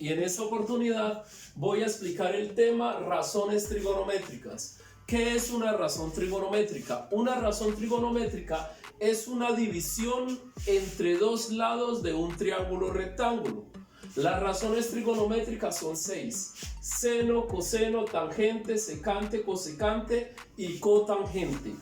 y en esta oportunidad voy a explicar el tema razones trigonométricas. ¿Qué es una razón trigonométrica? Una razón trigonométrica es una división entre dos lados de un triángulo rectángulo. Las razones trigonométricas son 6: seno, coseno, tangente, secante, cosecante y cotangente.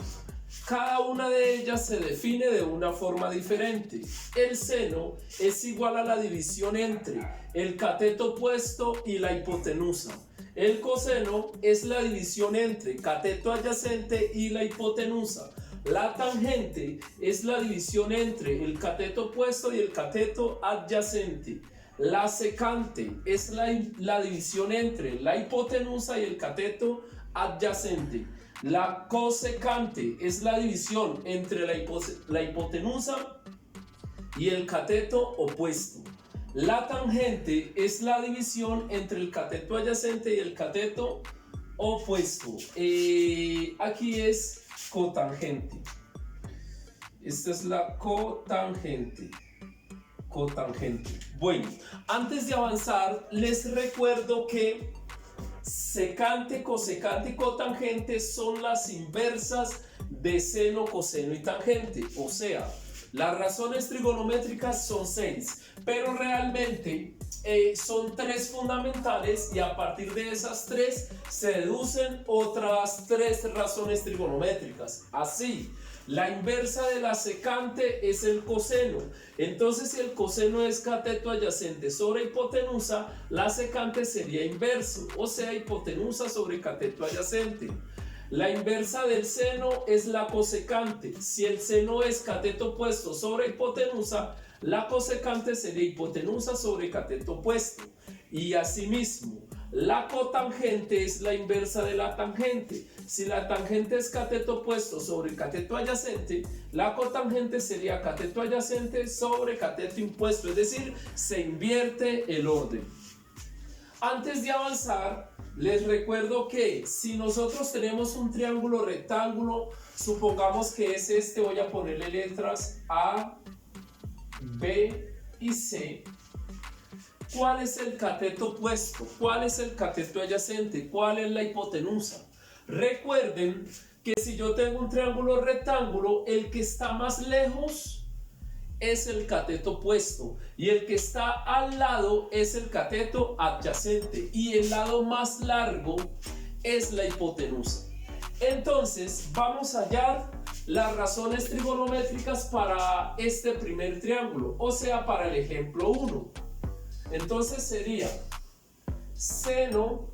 Cada una de ellas se define de una forma diferente. El seno es igual a la división entre el cateto opuesto y la hipotenusa. El coseno es la división entre cateto adyacente y la hipotenusa. La tangente es la división entre el cateto opuesto y el cateto adyacente. La secante es la división entre la hipotenusa y el cateto adyacente. La cosecante es la división entre la hipotenusa y el cateto opuesto. La tangente es la división entre el cateto adyacente y el cateto opuesto. Aquí es cotangente. Esta es la cotangente. Bueno, antes de avanzar, les recuerdo que secante, cosecante y cotangente son las inversas de seno, coseno y tangente. O sea, las razones trigonométricas son 6, pero realmente son 3 fundamentales y a partir de esas 3 se deducen otras 3 razones trigonométricas. Así, la inversa de la secante es el coseno. Entonces, si el coseno es cateto adyacente sobre hipotenusa, la secante sería inverso, o sea, hipotenusa sobre cateto adyacente. La inversa del seno es la cosecante. Si el seno es cateto opuesto sobre hipotenusa, la cosecante sería hipotenusa sobre cateto opuesto. Y asimismo, la cotangente es la inversa de la tangente. Si la tangente es cateto opuesto sobre cateto adyacente, la cotangente sería cateto adyacente sobre cateto impuesto, es decir, se invierte el orden. Antes de avanzar, les recuerdo que si nosotros tenemos un triángulo rectángulo, supongamos que es este, voy a ponerle letras A, B y C. ¿Cuál es el cateto opuesto? ¿Cuál es el cateto adyacente? ¿Cuál es la hipotenusa? Recuerden que si yo tengo un triángulo rectángulo, el que está más lejos es el cateto opuesto y el que está al lado es el cateto adyacente y el lado más largo es la hipotenusa. Entonces vamos a hallar las razones trigonométricas para este primer triángulo, o sea, para el ejemplo 1. Entonces sería seno,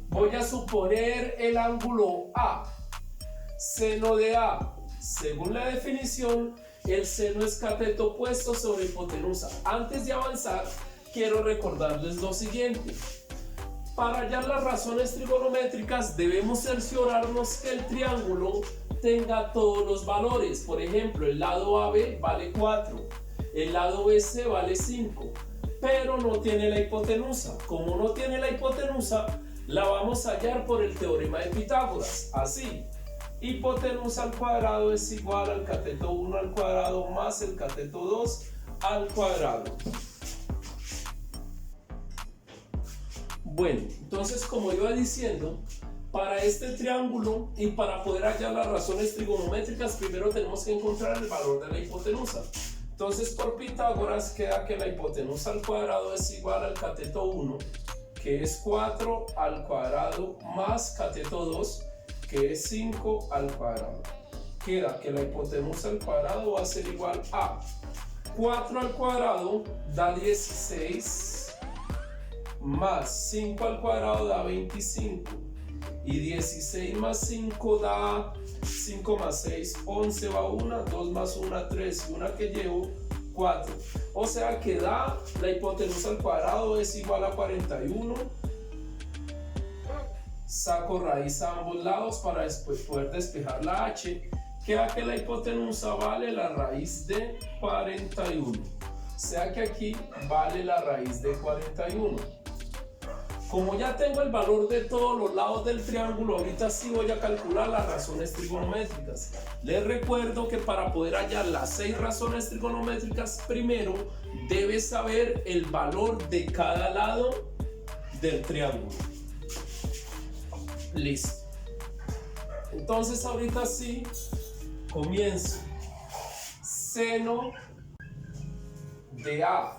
voy a suponer el ángulo A, seno de A. Según la definición, el seno es cateto opuesto sobre hipotenusa. Antes de avanzar, quiero recordarles lo siguiente. Para hallar las razones trigonométricas debemos cerciorarnos que el triángulo tenga todos los valores. Por ejemplo, el lado AB vale 4, el lado BC vale 5. Pero no tiene la hipotenusa. Como no tiene la hipotenusa, la vamos a hallar por el teorema de Pitágoras. Así, hipotenusa al cuadrado es igual al cateto 1 al cuadrado más el cateto 2 al cuadrado. Bueno, entonces, como iba diciendo, para este triángulo y para poder hallar las razones trigonométricas, primero tenemos que encontrar el valor de la hipotenusa. Entonces, por Pitágoras queda que la hipotenusa al cuadrado es igual al cateto 1, que es 4 al cuadrado, más cateto 2, que es 5 al cuadrado. Queda que la hipotenusa al cuadrado va a ser igual a 4 al cuadrado da 16, más 5 al cuadrado da 25, y 16 más 5 da 5 más 6, 11 va 1, 2 más 1, 3, y una que llevo, 4. O sea que da la hipotenusa al cuadrado es igual a 41. Saco raíz a ambos lados para después poder despejar la h. Queda que la hipotenusa vale la raíz de 41. O sea que aquí vale la raíz de 41. Como ya tengo el valor de todos los lados del triángulo, ahorita sí voy a calcular las razones trigonométricas. Les recuerdo que para poder hallar las 6 razones trigonométricas, primero debes saber el valor de cada lado del triángulo. Listo. Entonces ahorita sí comienzo. Seno de A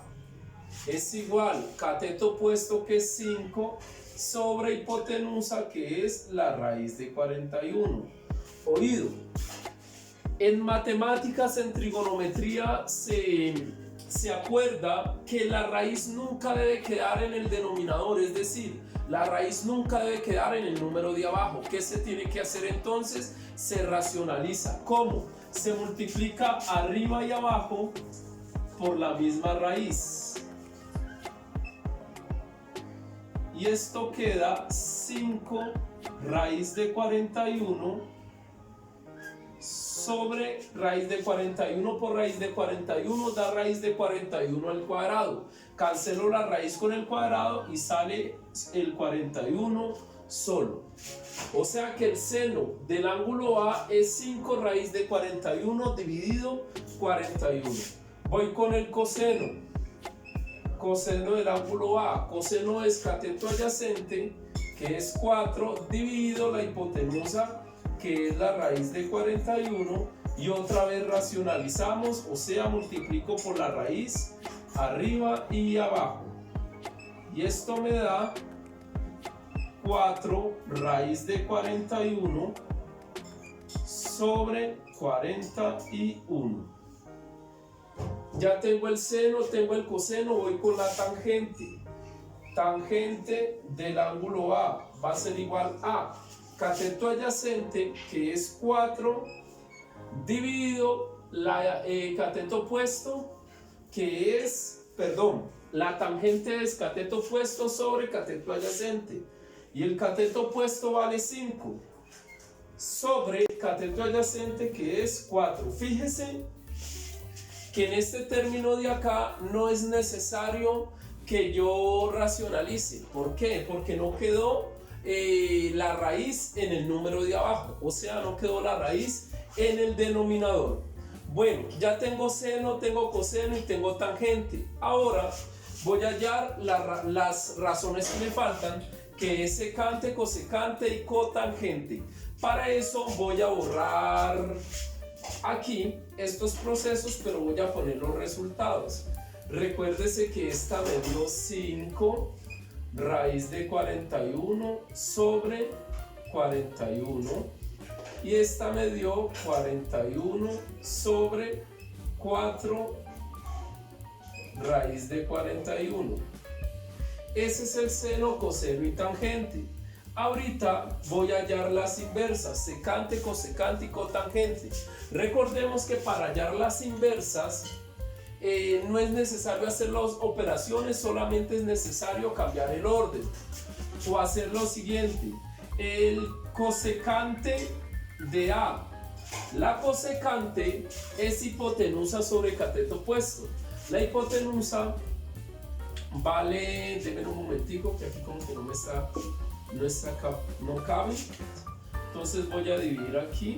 es igual cateto opuesto, que es 5, sobre hipotenusa, que es la raíz de 41. Oído, en matemáticas, en trigonometría, se acuerda que la raíz nunca debe quedar en el denominador, es decir, la raíz nunca debe quedar en el número de abajo. ¿Qué se tiene que hacer entonces? Se racionaliza. ¿Cómo? Se multiplica arriba y abajo por la misma raíz. Y esto queda 5 raíz de 41 sobre raíz de 41 por raíz de 41 da raíz de 41 al cuadrado. Cancelo la raíz con el cuadrado y sale el 41 solo. O sea que el seno del ángulo A es 5 raíz de 41 dividido 41. Voy con el coseno. Coseno del ángulo A. Coseno es cateto adyacente, que es 4, dividido la hipotenusa, que es la raíz de 41, y otra vez racionalizamos, o sea, multiplico por la raíz arriba y abajo. Y esto me da 4 raíz de 41 sobre 41. Ya tengo el seno, tengo el coseno, voy con la tangente. Tangente del ángulo A va a ser igual a cateto adyacente, que es 4, dividido la cateto opuesto, que es, la tangente es cateto opuesto sobre cateto adyacente. Y el cateto opuesto vale 5 sobre cateto adyacente, que es 4. Fíjese que en este término de acá no es necesario que yo racionalice. ¿Por qué? Porque no quedó la raíz en el número de abajo, o sea, no quedó la raíz en el denominador. Bueno, ya tengo seno, tengo coseno y tengo tangente. Ahora voy a hallar las razones que me faltan, que es secante, cosecante y cotangente. Para eso voy a borrar aquí estos procesos, pero voy a poner los resultados. Recuérdese que esta me dio 5 raíz de 41 sobre 41, y esta me dio 41 sobre 4 raíz de 41. Ese es el seno, coseno y tangente. Ahorita voy a hallar las inversas, secante, cosecante y cotangente. Recordemos que para hallar las inversas no es necesario hacer las operaciones, solamente es necesario cambiar el orden o hacer lo siguiente: el cosecante de A. La cosecante es hipotenusa sobre cateto opuesto. La hipotenusa vale, denme un momentico que aquí como que no cabe. Entonces voy a dividir aquí.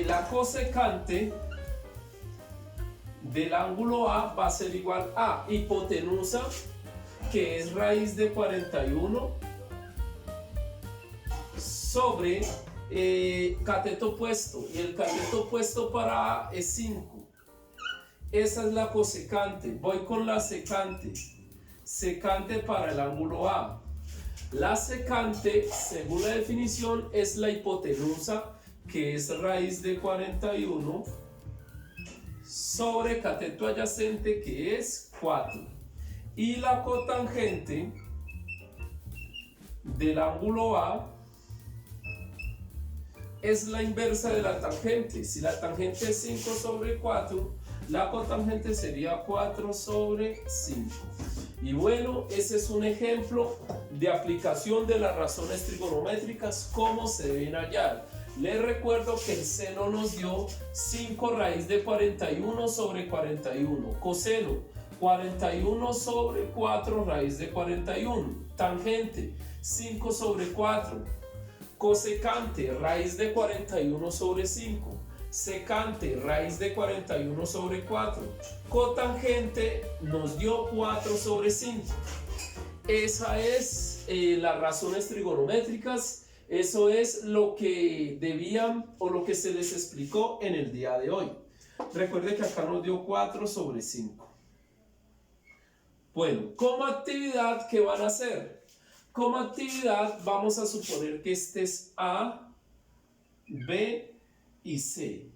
La cosecante del ángulo A va a ser igual a hipotenusa, que es raíz de 41, sobre cateto opuesto, y el cateto opuesto para A es 5. Esa es la cosecante. Voy con la secante. Secante para el ángulo A. La secante, según la definición, es la hipotenusa, que es raíz de 41, sobre cateto adyacente, que es 4. Y la cotangente del ángulo A es la inversa de la tangente. Si la tangente es 5 sobre 4, la cotangente sería 4 sobre 5. Y bueno, ese es un ejemplo de aplicación de las razones trigonométricas, cómo se deben hallar. Les recuerdo que el seno nos dio 5 raíz de 41 sobre 41. Coseno, 41 sobre 4 raíz de 41. Tangente, 5 sobre 4. Cosecante, raíz de 41 sobre 5. Secante, raíz de 41 sobre 4. Cotangente nos dio 4 sobre 5. Esa es las razones trigonométricas. Eso es lo que debían o lo que se les explicó en el día de hoy. Recuerde que acá nos dio 4 sobre 5. Bueno, como actividad, ¿qué van a hacer? Como actividad vamos a suponer que este es A, B y C.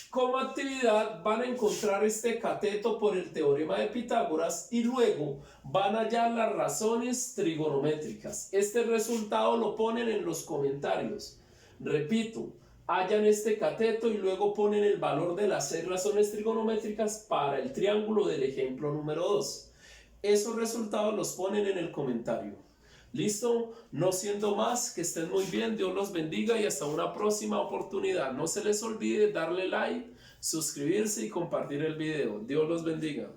Como actividad van a encontrar este cateto por el teorema de Pitágoras y luego van a hallar las razones trigonométricas. Este resultado lo ponen en los comentarios. Repito, hallan este cateto y luego ponen el valor de las 6 razones trigonométricas para el triángulo del ejemplo número 2. Esos resultados los ponen en el comentario. ¿Listo? No siendo más, que estén muy bien, Dios los bendiga y hasta una próxima oportunidad. No se les olvide darle like, suscribirse y compartir el video. Dios los bendiga.